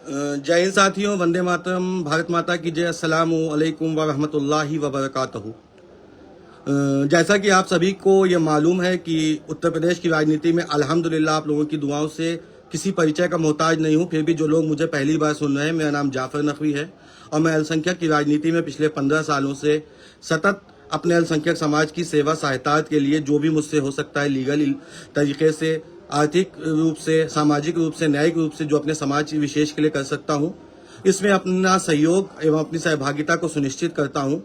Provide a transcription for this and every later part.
जय हिंद साथियों, वंदे मातरम, भारत माता की जय, अस्सलामु अलैकुम व रहमतुल्लाहि व बरकातहू। जैसा कि आप सभी को ये मालूम है कि उत्तर प्रदेश की राजनीति में अल्हम्दुलिल्लाह आप लोगों की दुआओं से किसी परिचय का मोहताज नहीं हूँ। फिर भी जो लोग मुझे पहली बार सुन रहे हैं, मेरा नाम जाफर नकवी है और मैं अल्पसंख्यक की राजनीति में पिछले 15 सालों से सतत अपने अल्पसंख्यक समाज की सेवा सहायता के लिए जो भी मुझसे हो सकता है लीगल तरीके से, आर्थिक रूप से, सामाजिक रूप से, न्यायिक रूप से जो अपने समाज विशेष के लिए कर सकता हूँ, इसमें अपना सहयोग एवं अपनी सहभागिता को सुनिश्चित करता हूँ।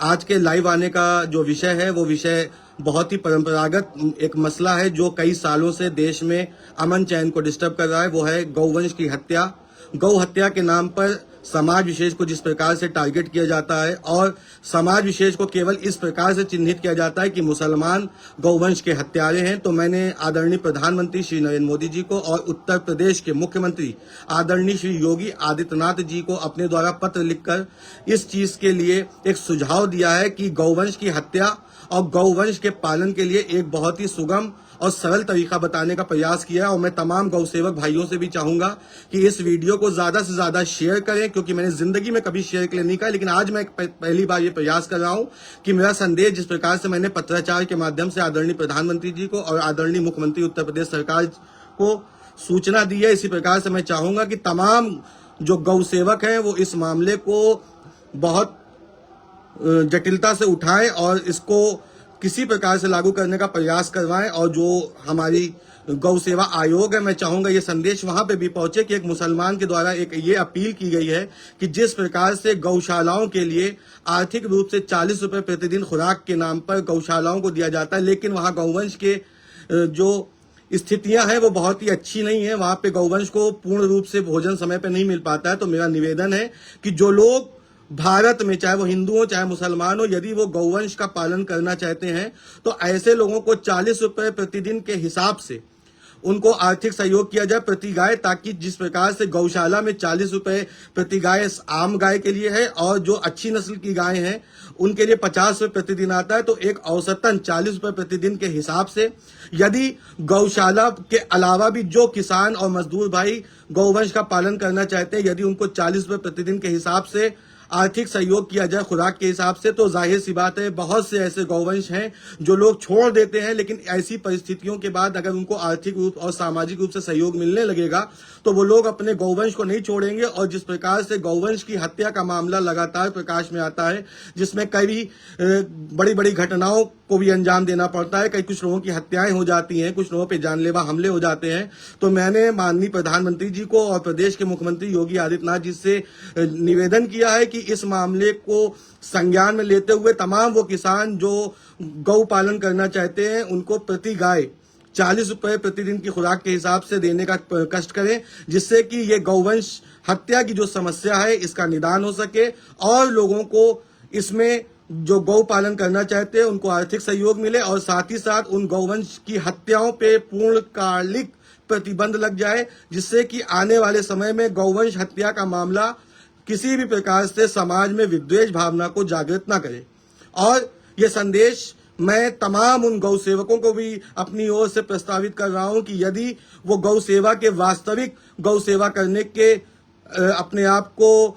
आज के लाइव आने का जो विषय है वो विषय बहुत ही परंपरागत एक मसला है जो कई सालों से देश में अमन चैन को डिस्टर्ब कर रहा है। वो है गौवंश की हत्या। गौ हत्या के नाम पर समाज विशेष को जिस प्रकार से टारगेट किया जाता है और समाज विशेष को केवल इस प्रकार से चिन्हित किया जाता है कि मुसलमान गौवंश के हत्यारे हैं, तो मैंने आदरणीय प्रधानमंत्री श्री नरेंद्र मोदी जी को और उत्तर प्रदेश के मुख्यमंत्री आदरणीय श्री योगी आदित्यनाथ जी को अपने द्वारा पत्र लिखकर इस चीज के लिए एक सुझाव दिया है कि गौवंश की हत्या और गौवंश के पालन के लिए एक बहुत ही सुगम और सरल तरीका बताने का प्रयास किया। और मैं तमाम गौ सेवक भाइयों से भी चाहूंगा कि इस वीडियो को ज्यादा से ज्यादा शेयर करें, क्योंकि मैंने जिंदगी में कभी शेयर के लिए नहीं कहा, लेकिन आज मैं पहली बार ये प्रयास कर रहा हूं कि मेरा संदेश जिस प्रकार से मैंने पत्राचार के माध्यम से आदरणीय प्रधानमंत्री जी को और आदरणीय मुख्यमंत्री उत्तर प्रदेश सरकार को सूचना दी है, इसी प्रकार से मैं चाहूंगा कि तमाम जो गौ सेवक हैं वो इस मामले को बहुत जटिलता से उठाएं और इसको किसी प्रकार से लागू करने का प्रयास करवाएं। और जो हमारी गौ सेवा आयोग है, मैं चाहूंगा ये संदेश वहां पे भी पहुंचे कि एक मुसलमान के द्वारा एक ये अपील की गई है कि जिस प्रकार से गौशालाओं के लिए आर्थिक रूप से 40 रुपए प्रतिदिन खुराक के नाम पर गौशालाओं को दिया जाता है, लेकिन वहां गौवंश के जो स्थितियां हैं वो बहुत ही अच्छी नहीं है, वहां पे गौवंश को पूर्ण रूप से भोजन समय पे नहीं मिल पाता है। तो मेरा निवेदन है कि जो लोग भारत में, चाहे वो हिंदू हो चाहे मुसलमान हो, यदि वो गौवंश का पालन करना चाहते हैं तो ऐसे लोगों को 40 रुपए प्रतिदिन के हिसाब से उनको आर्थिक सहयोग किया जाए प्रति गाय, ताकि जिस प्रकार से गौशाला में 40 रुपए प्रति गाय आम गाय के लिए है और जो अच्छी नस्ल की गाय हैं उनके लिए 50 रुपए प्रतिदिन आता है, तो एक औसतन 40 रुपए प्रतिदिन के हिसाब से यदि गौशाला के अलावा भी जो किसान और मजदूर भाई गौवंश का पालन करना चाहते हैं, यदि उनको 40 रुपए प्रतिदिन के हिसाब से आर्थिक सहयोग किया जाए खुराक के हिसाब से, तो जाहिर सी बात है बहुत से ऐसे गौवंश हैं जो लोग छोड़ देते हैं, लेकिन ऐसी परिस्थितियों के बाद अगर उनको आर्थिक रूप और सामाजिक रूप से सहयोग मिलने लगेगा तो वो लोग अपने गौवंश को नहीं छोड़ेंगे। और जिस प्रकार से गौवंश की हत्या का मामला लगातार प्रकाश में आता है, जिसमें कई बड़ी बड़ी घटनाओं को भी अंजाम देना पड़ता है, कई कुछ लोगों की हत्याएं हो जाती हैं, कुछ लोगों पे जानलेवा हमले हो जाते हैं, तो मैंने माननीय प्रधानमंत्री जी को और प्रदेश के मुख्यमंत्री योगी आदित्यनाथ जी से निवेदन किया है कि इस मामले को संज्ञान में लेते हुए तमाम वो किसान जो गौ पालन करना चाहते हैं उनको प्रति गाय 40 रुपए प्रतिदिन की खुराक के हिसाब से देने का कष्ट करें, जिससे कि ये गौवंश हत्या की जो समस्या है इसका निदान हो सके और लोगों को इसमें जो गौ पालन करना चाहते हैं उनको आर्थिक सहयोग मिले और साथ ही साथ उन गौवंश की हत्याओं पे पूर्णकालिक प्रतिबंध लग जाए, जिससे कि आने वाले समय में गौवंश हत्या का मामला किसी भी प्रकार से समाज में विद्वेष भावना को जागृत न करे। और ये संदेश मैं तमाम उन गौ सेवकों को भी अपनी ओर से प्रस्तावित कर रहा हूं कि यदि वो गौ सेवा के वास्तविक गौ सेवा करने के अपने आप को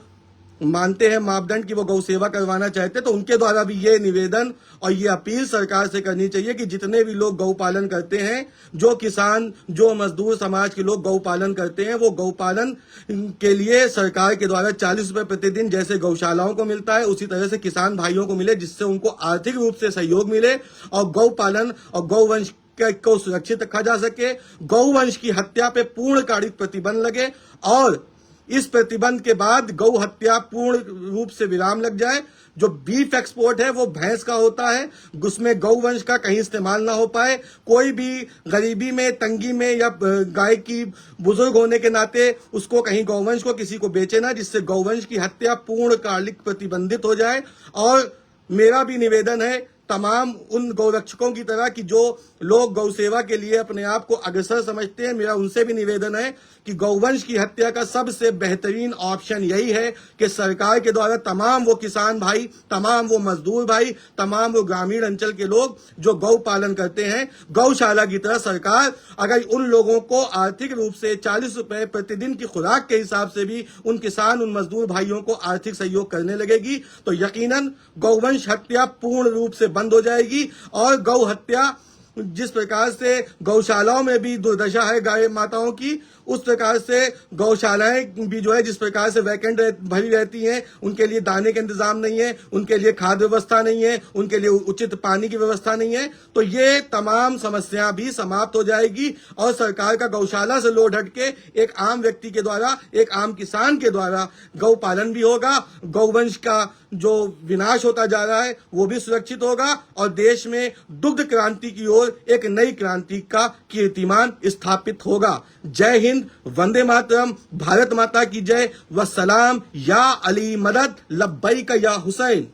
मानते हैं मापदंड की वो गौ सेवा करवाना चाहते, तो उनके द्वारा भी ये निवेदन और ये अपील सरकार से करनी चाहिए कि जितने भी लोग गौ पालन करते हैं, जो किसान जो मजदूर समाज के लोग गौ पालन करते हैं, वो गौ पालन के लिए सरकार के द्वारा 40 रुपए प्रतिदिन जैसे गौशालाओं को मिलता है उसी तरह से किसान भाइयों को मिले, जिससे उनको आर्थिक रूप से सहयोग मिले और गौ पालन और गौवंश को सुरक्षित रखा जा सके, गौवंश की हत्या पे पूर्णकालिक प्रतिबंध लगे और इस प्रतिबंध के बाद गौ हत्या पूर्ण रूप से विराम लग जाए। जो बीफ एक्सपोर्ट है वो भैंस का होता है, उसमें गौवंश का कहीं इस्तेमाल ना हो पाए। कोई भी गरीबी में, तंगी में या गाय की बुजुर्ग होने के नाते उसको कहीं गौवंश को किसी को बेचे ना, जिससे गौवंश की हत्या पूर्णकालिक प्रतिबंधित हो जाए। और मेरा भी निवेदन है तमाम उन गौरक्षकों की तरह कि जो लोग गौ सेवा के लिए अपने आप को अग्रसर समझते हैं, मेरा उनसे भी निवेदन है कि गौवंश की हत्या का सबसे बेहतरीन ऑप्शन यही है कि सरकार के द्वारा तमाम वो किसान भाई, तमाम वो मजदूर भाई, तमाम वो ग्रामीण अंचल के लोग जो गौ पालन करते हैं, गौशाला की तरह सरकार अगर उन लोगों को आर्थिक रूप से 40 रुपए प्रतिदिन की खुराक के हिसाब से भी उन किसान, उन मजदूर भाइयों को आर्थिक सहयोग करने लगेगी तो यकीनन गौवंश हत्या पूर्ण रूप से बंद हो जाएगी। और गौ हत्या जिस प्रकार से गौशालाओं में भी दुर्दशा है गाय माताओं की, उस प्रकार से गौशालाएं भी जो है जिस प्रकार से वैकेंट भरी रहती हैं, उनके लिए दाने का इंतजाम नहीं है, उनके लिए खाद्य व्यवस्था नहीं है, उनके लिए उचित पानी की व्यवस्था नहीं है, तो ये तमाम समस्या भी समाप्त हो जाएगी और सरकार का गौशाला से लोड हटके एक आम व्यक्ति के द्वारा, एक आम किसान के द्वारा गौ पालन भी होगा, गौवंश का जो विनाश होता जा रहा है वो भी सुरक्षित होगा और देश में दुग्ध क्रांति की ओर एक नई क्रांति का कीर्तिमान स्थापित होगा। जय हिंद, वंदे मातरम, भारत माता की जय व सलाम, या अली मदद, लब्बैक या हुसैन।